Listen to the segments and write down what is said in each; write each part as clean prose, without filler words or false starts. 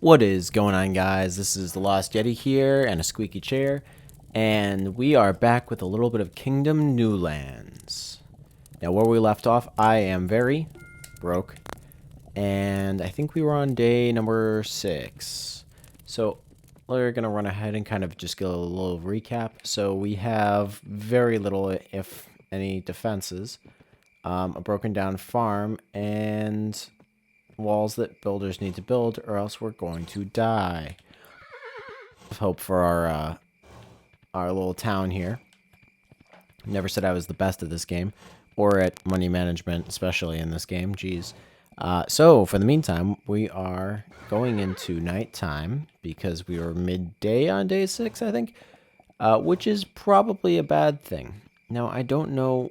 What is going on, guys? This is the Lost Yeti here and a squeaky chair, and we are back with a little bit of Kingdom New Lands. Now, where we left off, I am very broke, and I think we were on day number 6. So, we're going to run ahead and kind of just get a little recap. So, we have very little, if any, defenses, a broken down farm, and walls that builders need to build, or else we're going to die. Hope for our little town here. Never said I was the best at this game, or at money management, especially in this game. Jeez. So for the meantime, we are going into nighttime because we were midday on day 6, I think, which is probably a bad thing. Now I don't know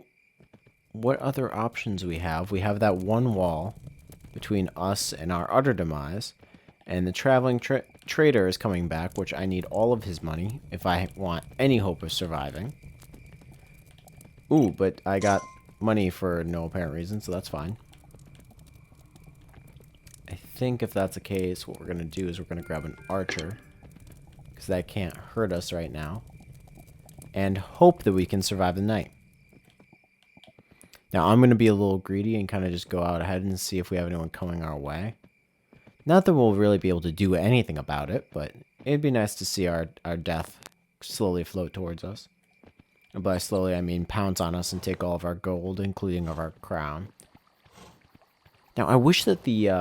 what other options we have. We have that one wall between us and our utter demise, and the traveling trader is coming back, which I need all of his money if I want any hope of surviving. Ooh, but I got money for no apparent reason, so that's fine. I think if that's the case, what we're going to do is we're going to grab an archer, because that can't hurt us right now, and hope that we can survive the night. Now, I'm going to be a little greedy and kind of just go out ahead and see if we have anyone coming our way. Not that we'll really be able to do anything about it, but it'd be nice to see our death slowly float towards us. And by slowly, I mean pounce on us and take all of our gold, including of our crown. Now, I wish that the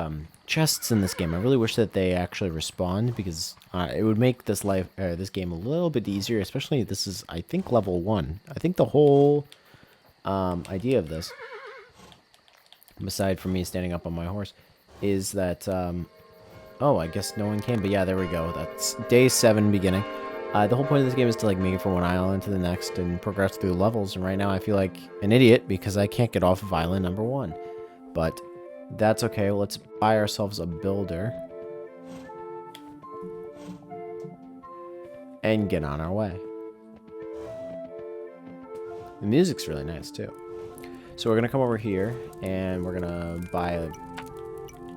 chests in this game, I really wish that they actually respawn, because it would make this game a little bit easier, especially this is, I think, level 1. I think the whole idea of this, aside from me standing up on my horse, is that oh, I guess no one came, but yeah, there we go. That's day 7 beginning. The whole point of this game is to like make it from one island to the next and progress through levels, and right now I feel like an idiot because I can't get off of island number 1, but that's okay. Let's buy ourselves a builder and get on our way. The music's really nice, too. So we're going to come over here, and we're going to buy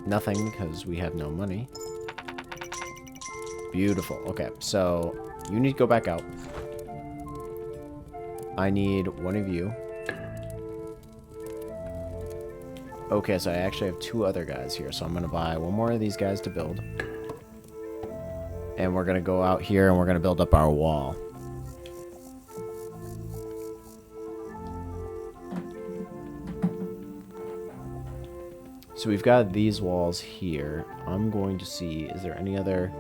nothing because we have no money. Beautiful. Okay, so you need to go back out. I need one of you. Okay, so I actually have 2 other guys here, so I'm going to buy one more of these guys to build. And we're going to go out here, and we're going to build up our wall. So we've got these walls here. I'm going to see, is there any other...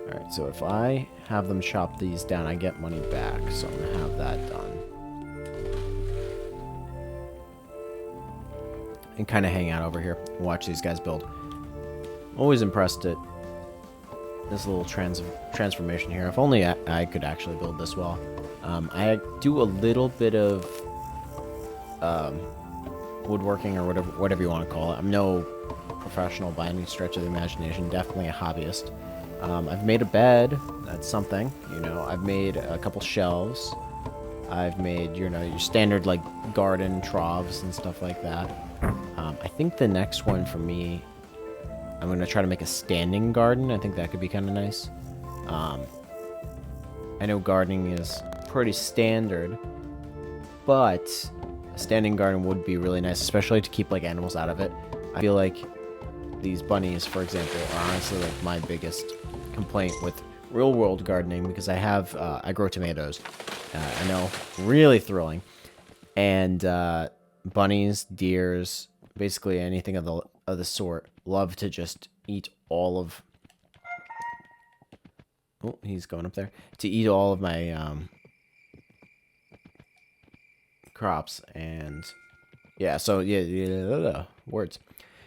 Alright, so if I have them chop these down, I get money back. So I'm going to have that done. And kind of hang out over here and watch these guys build. Always impressed at this little transformation here. If only I could actually build this wall. I do a little bit of... woodworking or whatever you want to call it. I'm no professional by any stretch of the imagination, definitely a hobbyist. I've made a bed, that's something, you know. I've made a couple shelves. I've made, you know, your standard like garden troughs and stuff like that. I think the next one for me, I'm going to try to make a standing garden. I think that could be kind of nice. I know gardening is pretty standard, but a standing garden would be really nice, especially to keep like animals out of it. I feel like these bunnies, for example, are honestly like my biggest complaint with real world gardening, because I grow tomatoes. I know, really thrilling. And bunnies, deers, basically anything of the sort, love to just eat all of... Oh, he's going up there. To eat all of my crops, and yeah, so yeah, words.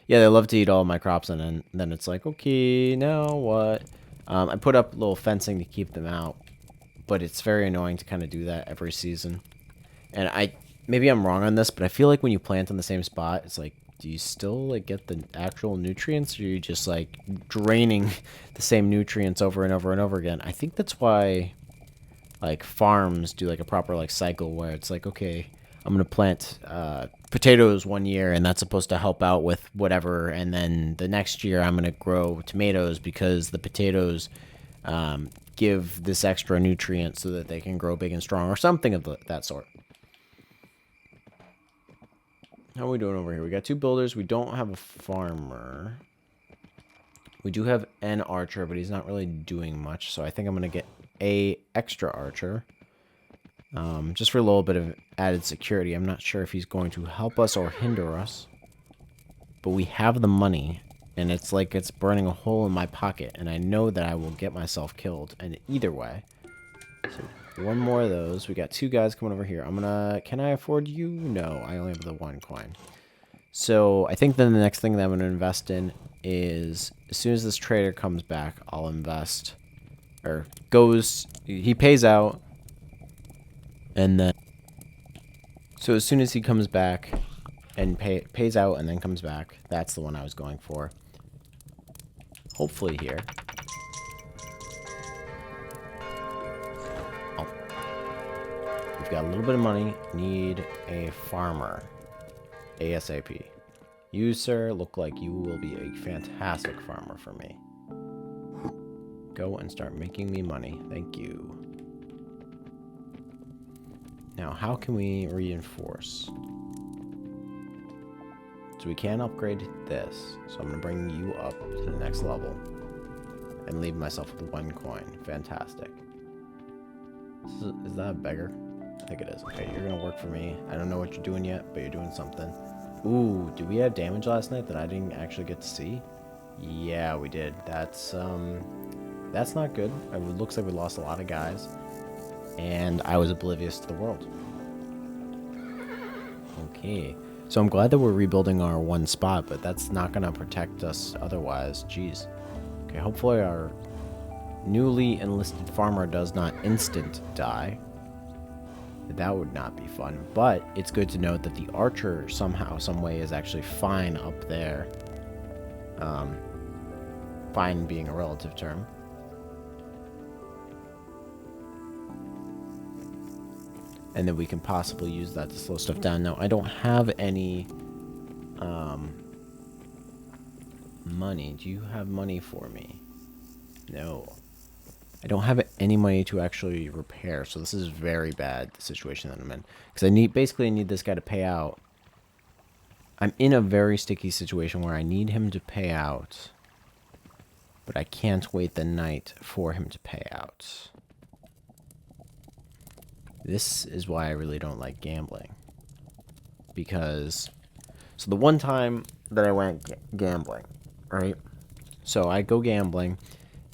Yeah, they love to eat all my crops, and then it's like, okay, now what? I put up a little fencing to keep them out, but it's very annoying to kind of do that every season. And maybe I'm wrong on this, but I feel like when you plant in the same spot, it's like, do you still like get the actual nutrients, or are you just like draining the same nutrients over and over and over again? I think that's why like farms do like a proper like cycle where it's like, okay, I'm going to plant potatoes one year, and that's supposed to help out with whatever. And then the next year, I'm going to grow tomatoes because the potatoes give this extra nutrient so that they can grow big and strong, or something of that sort. How are we doing over here? We got 2 builders. We don't have a farmer. We do have an archer, but he's not really doing much. So I think I'm going to get a extra archer. Just for a little bit of added security. I'm not sure if he's going to help us or hinder us. But we have the money. And it's like it's burning a hole in my pocket. And I know that I will get myself killed. And either way. So 1 more of those. We got 2 guys coming over here. Can I afford you? No, I only have the 1 coin. So I think then the next thing that I'm going to invest in is, as soon as this trader comes back, I'll invest. Or he pays out. And then, so as soon as he comes back and pays out and then comes back, that's the one I was going for. Hopefully here. Oh. We've got a little bit of money. Need a farmer. ASAP. You, sir, look like you will be a fantastic farmer for me. Go and start making me money. Thank you. Now, how can we reinforce? So we can upgrade this. So I'm going to bring you up to the next level. And leave myself with 1 coin. Fantastic. Is that a beggar? I think it is. Okay, you're going to work for me. I don't know what you're doing yet, but you're doing something. Ooh, did we have damage last night that I didn't actually get to see? Yeah, we did. That's not good. It looks like we lost a lot of guys. And I was oblivious to the world. Okay. So I'm glad that we're rebuilding our 1 spot, but that's not going to protect us otherwise. Jeez. Okay, hopefully our newly enlisted farmer does not instant die. That would not be fun. But it's good to note that the archer somehow, some way is actually fine up there. Fine being a relative term. And then we can possibly use that to slow stuff down. Now, I don't have any money. Do you have money for me? No. I don't have any money to actually repair, so this is very bad, the situation that I'm in. Because I need this guy to pay out. I'm in a very sticky situation where I need him to pay out. But I can't wait the night for him to pay out. This is why I really don't like gambling. Because, so the one time that I went gambling, right? So I go gambling,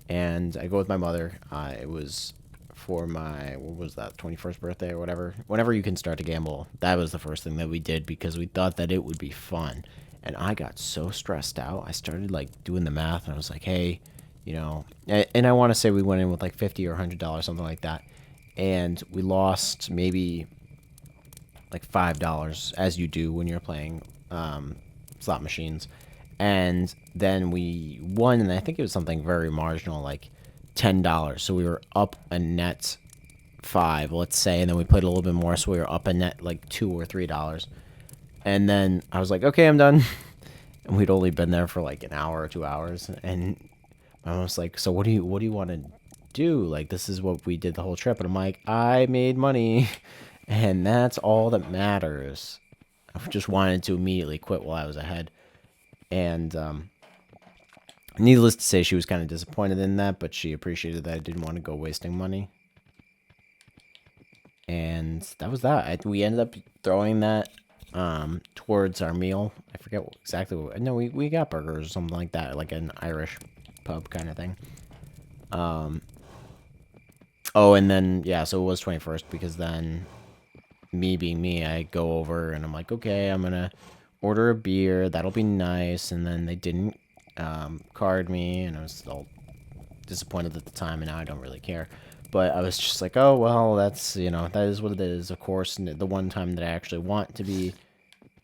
and I go with my mother. It was for my, what was that, 21st birthday or whatever. Whenever you can start to gamble, that was the first thing that we did because we thought that it would be fun. And I got so stressed out. I started like doing the math, and I was like, hey, you know, and I want to say we went in with like $50 or $100, something like that. And we lost maybe like $5, as you do when you're playing slot machines. And then we won, and I think it was something very marginal, like $10. So we were up a net $5, let's say, and then we played a little bit more, so we were up a net like $2 or $3. And then I was like, okay, I'm done. And we'd only been there for like an hour or 2 hours, and I was like, so what do you want to do? Like, this is what we did the whole trip. And I'm like, I made money, and that's all that matters. I just wanted to immediately quit while I was ahead. And needless to say, she was kind of disappointed in that, but she appreciated that I didn't want to go wasting money. And that was that. We ended up throwing that towards our meal. I forget exactly what. No, we got burgers or something like that, like an Irish pub kind of thing. Oh, and then, yeah, so it was 21st, because then, me being me, I go over, and I'm like, okay, I'm gonna order a beer, that'll be nice, and then they didn't card me, and I was all disappointed at the time, and now I don't really care. But I was just like, oh, well, that's, you know, that is what it is, of course, and the one time that I actually want to be...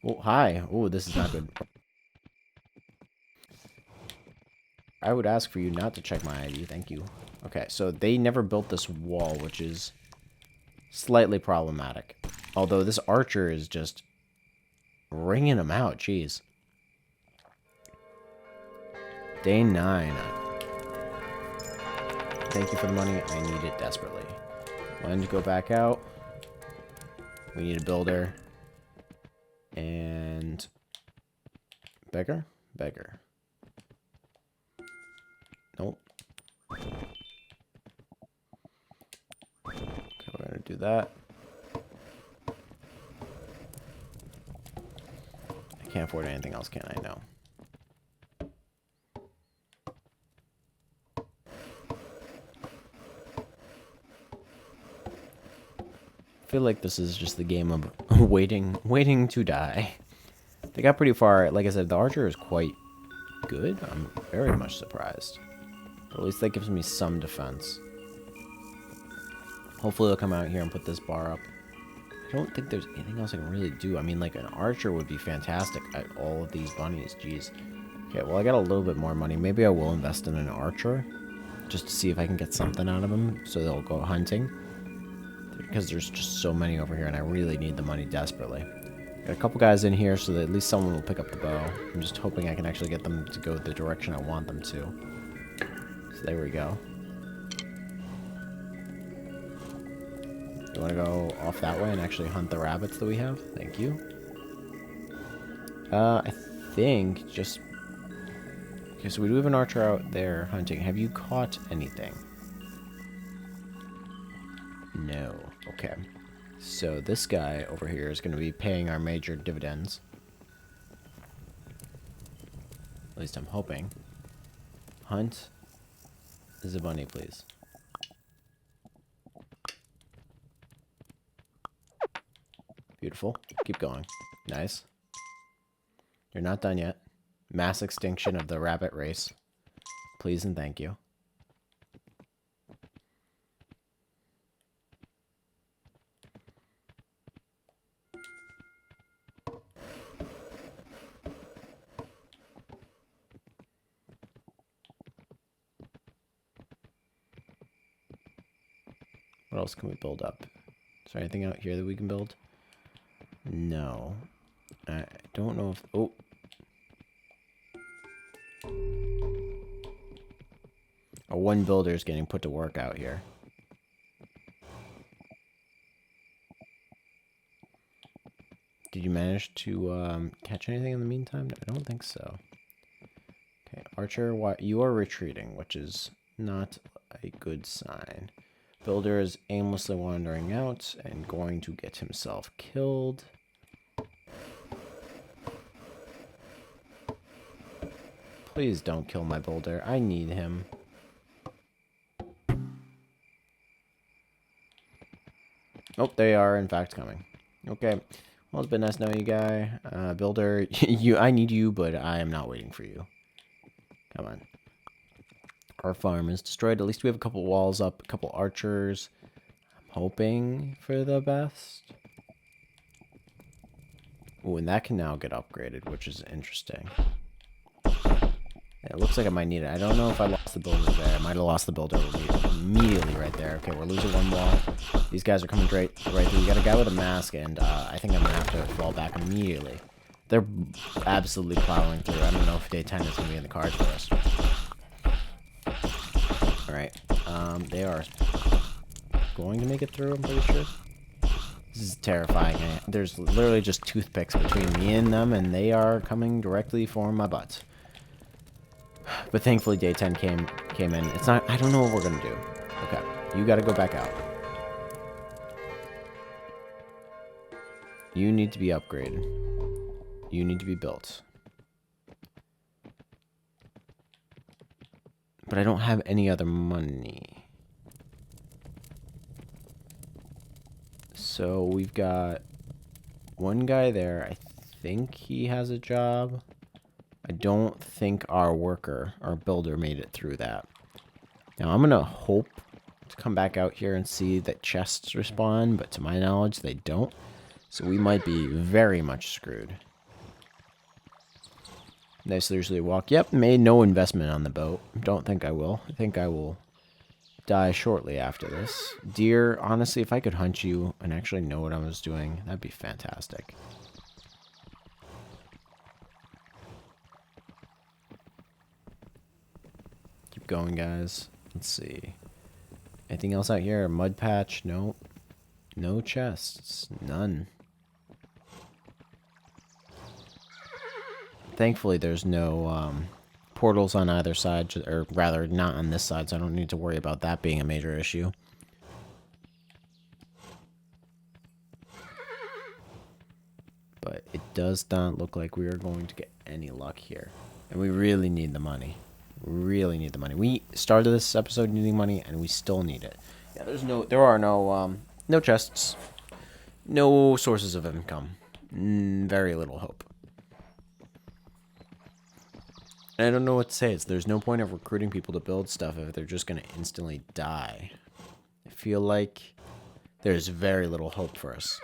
Oh, hi. Oh, this is not good. I would ask for you not to check my ID, thank you. Okay, so they never built this wall, which is Slightly problematic. Although this archer is just ringing them out. Jeez. Day 9. Thank you for the money. I need it desperately. When to go back out. We need a builder. And... beggar? Beggar. Nope. Okay, we're gonna do that. I can't afford anything else, can I? No. I feel like this is just the game of waiting to die. They got pretty far. Like I said, the archer is quite good. I'm very much surprised. But at least that gives me some defense. Hopefully they'll come out here and put this bar up. I don't think there's anything else I can really do. I mean, like, an archer would be fantastic at all of these bunnies. Jeez. Okay, well, I got a little bit more money. Maybe I will invest in an archer. Just to see if I can get something out of them. So they'll go hunting. Because there's just so many over here, and I really need the money desperately. Got a couple guys in here, so that at least someone will pick up the bow. I'm just hoping I can actually get them to go the direction I want them to. So there we go. You want to go off that way and actually hunt the rabbits that we have? Thank you. I think just... okay, so we do have an archer out there hunting. Have you caught anything? No. Okay. So this guy over here is going to be paying our major dividends. At least I'm hoping. Hunt the bunny, please. Beautiful. Keep going. Nice. You're not done yet. Mass extinction of the rabbit race. Please and thank you. What else can we build up? Is there anything out here that we can build? No. I don't know if... oh. Our one builder is getting put to work out here. Did you manage to catch anything in the meantime? I don't think so. Okay, Archer, you are retreating, which is not a good sign. Builder is aimlessly wandering out and going to get himself killed. Please don't kill my builder. I need him. Oh, they are in fact coming. Okay. Well, it's been nice knowing you, guy. Builder, I need you, but I am not waiting for you. Come on. Our farm is destroyed. At least we have a couple walls up, a couple archers. I'm hoping for the best. Ooh, and that can now get upgraded, which is interesting. It looks like I might need it. I don't know if I lost the builder there. I might have lost the builder immediately right there. Okay, we're losing one wall. These guys are coming right through. You got a guy with a mask, and I think I'm going to have to fall back immediately. They're absolutely plowing through. I don't know if day 10 is going to be in the cards for us. Alright. They are going to make it through, I'm pretty sure. This is terrifying. There's literally just toothpicks between me and them, and they are coming directly for my butt. But thankfully day 10 came in. It's not... I don't know what we're going to do. Okay. You got to go back out. You need to be upgraded. You need to be built. But I don't have any other money. So we've got one guy there. I think he has a job. I don't think our worker, our builder, made it through that. Now I'm going to hope to come back out here and see that chests respawn, but to my knowledge they don't. So we might be very much screwed. They seriously walk. Yep, made no investment on the boat. Don't think I will. I think I will die shortly after this. Deer, honestly, if I could hunt you and actually know what I was doing, that'd be fantastic. Keep going, guys. Let's see. Anything else out here? A mud patch? Nope. No chests. None. Thankfully, there's no portals on either side, or rather, not on this side, so I don't need to worry about that being a major issue. But it does not look like we are going to get any luck here. And we really need the money. Really need the money. We started this episode needing money, and we still need it. Yeah, there are no chests, no sources of income, very little hope. And I don't know what to say. There's no point of recruiting people to build stuff if they're just going to instantly die. I feel like there's very little hope for us.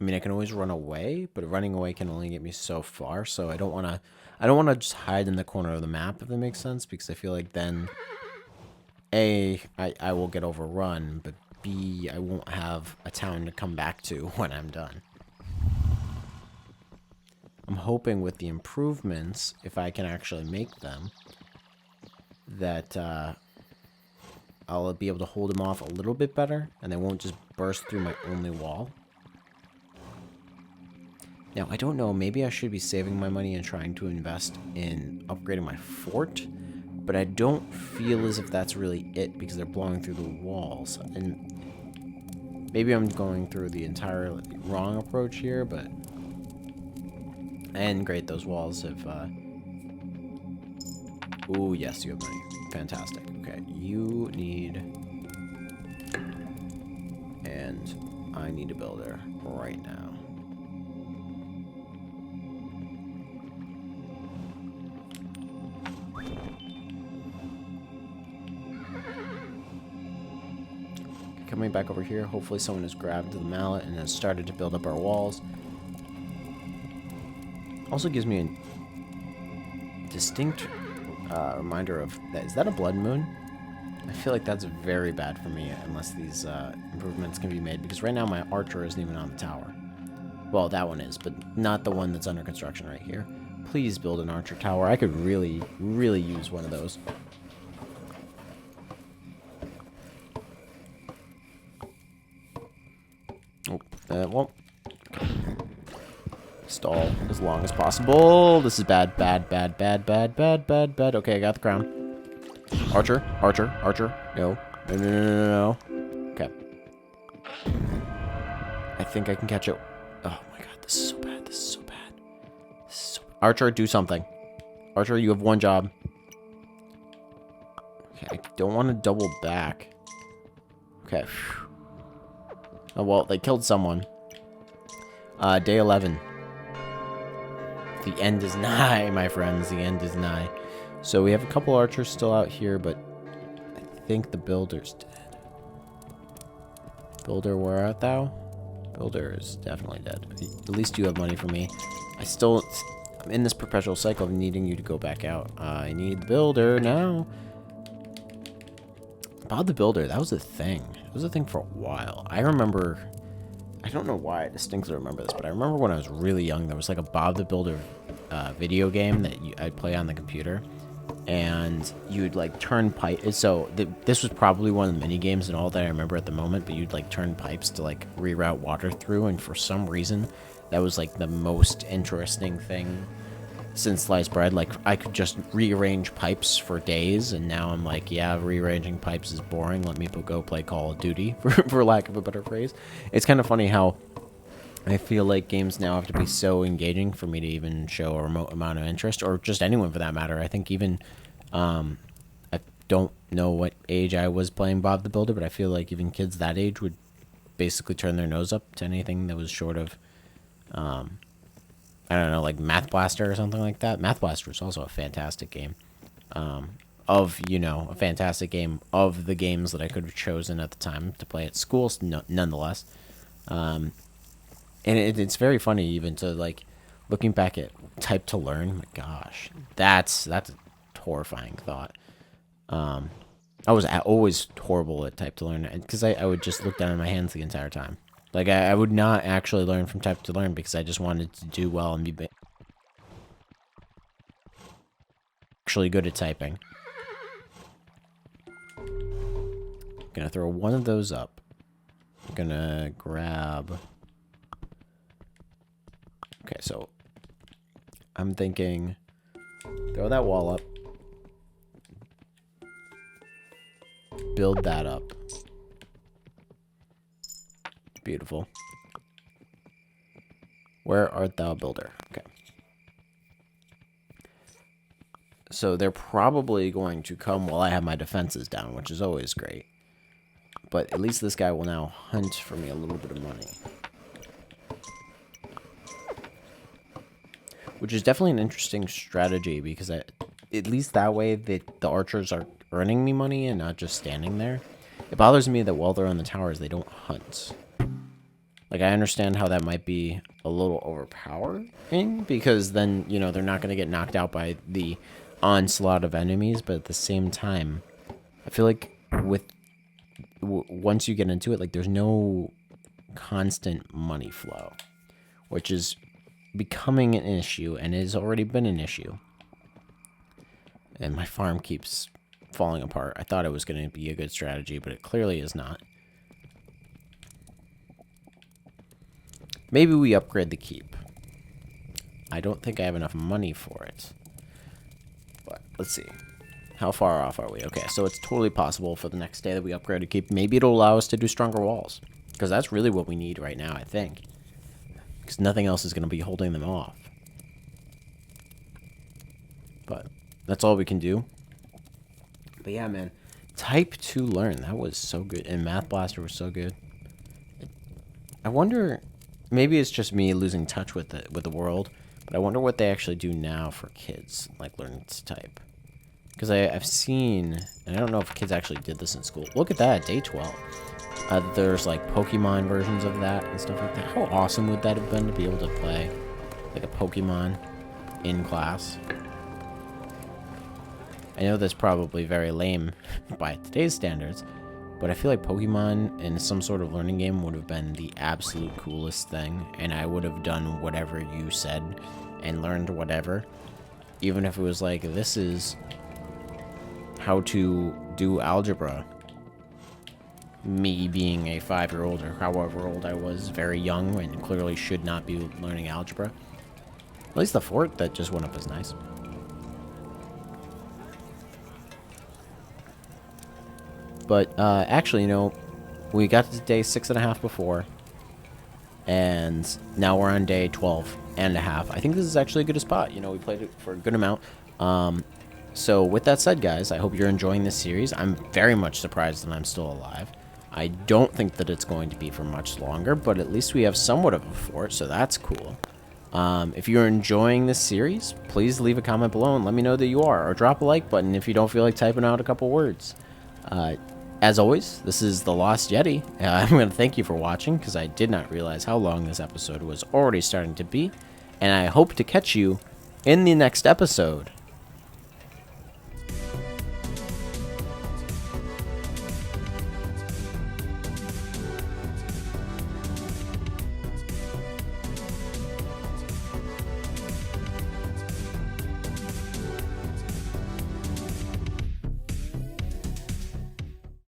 I mean, I can always run away, but running away can only get me so far. So I don't want to just hide in the corner of the map, if that makes sense, because I feel like then A, I will get overrun, but B, I won't have a town to come back to when I'm done. I'm hoping with the improvements, if I can actually make them, that I'll be able to hold them off a little bit better, and they won't just burst through my only wall. Now, I don't know, maybe I should be saving my money and trying to invest in upgrading my fort, but I don't feel as if that's really it, because they're blowing through the walls. And maybe I'm going through the entirely wrong approach here, but... And great, those walls have... Ooh, yes, you have money. Fantastic. Okay, you need... And I need a builder right now. Coming back over here, hopefully someone has grabbed the mallet and has started to build up our walls. Also gives me a distinct reminder of that. Is that a blood moon? I feel like that's very bad for me unless these improvements can be made, because right now my archer isn't even on the tower. Well, that one is, but not the one that's under construction right here. Please build an archer tower. I could really, really use one of those. Oh, well, stall as long as possible. This is bad, bad, bad, bad, bad, bad, bad, bad. Okay, I got the crown. Archer, archer, archer. No, no, no, no, no, no. Okay. I think I can catch it. Oh my god, this is so bad. This is so bad. This is so... Archer, do something. Archer, you have one job. Okay, I don't want to double back. Okay. Oh, well, they killed someone. Day 11. The end is nigh, my friends. The end is nigh. So we have a couple archers still out here, but I think the builder's dead. Builder, where art thou? Builder is definitely dead. At least you have money for me. I'm in this perpetual cycle of needing you to go back out. I need the builder now. Bob the Builder, that was a thing. It was a thing for a while. I remember, I don't know why I distinctly remember this, but I remember when I was really young, there was like a Bob the Builder video game that I'd play on the computer, and you'd like turn pipes. So this was probably one of the mini games and all that I remember at the moment, but you'd like turn pipes to like reroute water through, and for some reason, that was like the most interesting thing since sliced bread. Like, I could just rearrange pipes for days, and now I'm like, yeah, rearranging pipes is boring. Let me go play Call of Duty, for lack of a better phrase. It's kind of funny how I feel like games now have to be so engaging for me to even show a remote amount of interest, or just anyone for that matter. I think even, I don't know what age I was playing Bob the Builder, but I feel like even kids that age would basically turn their nose up to anything that was short of, I don't know, like Math Blaster or something like that. Math Blaster is also a fantastic game. A fantastic game of the games that I could have chosen at the time to play at school, nonetheless. And it's very funny even to, like, looking back at Type to Learn. My gosh, that's a horrifying thought. I was always horrible at type to learn because I would just look down at my hands the entire time. Like, I would not actually learn from type to learn because I just wanted to do well and be actually good at typing. Gonna throw one of those up. I'm gonna grab... Okay, so I'm thinking throw that wall up. Build that up. Beautiful. Where art thou, builder? Okay. So they're probably going to come while I have my defenses down, which is always great. But at least this guy will now hunt for me a little bit of money. Which is definitely an interesting strategy because at least that way the archers are earning me money and not just standing there. It bothers me that while they're on the towers, they don't hunt. Like, I understand how that might be a little overpowering because then, you know, they're not going to get knocked out by the onslaught of enemies. But at the same time, I feel like once you get into it, like, there's no constant money flow, which is becoming an issue and it has already been an issue. And my farm keeps falling apart. I thought it was going to be a good strategy, but it clearly is not. Maybe we upgrade the keep. I don't think I have enough money for it. But let's see. How far off are we? Okay, so it's totally possible for the next day that we upgrade a keep. Maybe it'll allow us to do stronger walls. Because that's really what we need right now, I think. Because nothing else is going to be holding them off. But that's all we can do. But yeah, man. Type to learn. That was so good. And Math Blaster was so good. I wonder... Maybe it's just me losing touch with the world. But I wonder what they actually do now for kids. Like, learning to type. Because I've seen... And I don't know if kids actually did this in school. Look at that. Day 12. There's, like, Pokemon versions of that and stuff like that. How awesome would that have been to be able to play, like, a Pokemon in class? I know that's probably very lame by today's standards, but I feel like Pokemon in some sort of learning game would have been the absolute coolest thing, and I would have done whatever you said and learned whatever. Even if it was like, this is how to do algebra. Me being a 5-year-old or however old I was, very young and clearly should not be learning algebra. At least the fort that just went up is nice. But actually, you know, we got to day 6.5 before, and now we're on day 12.5. I think this is actually a good spot. You know, we played it for a good amount. So with that said, guys, I hope you're enjoying this series. I'm very much surprised that I'm still alive. I don't think that it's going to be for much longer, but at least we have somewhat of a fort, so that's cool. If you're enjoying this series, please leave a comment below and let me know that you are, or drop a like button if you don't feel like typing out a couple words. As always, this is The Lost Yeti. I'm going to thank you for watching, because I did not realize how long this episode was already starting to be, and I hope to catch you in the next episode.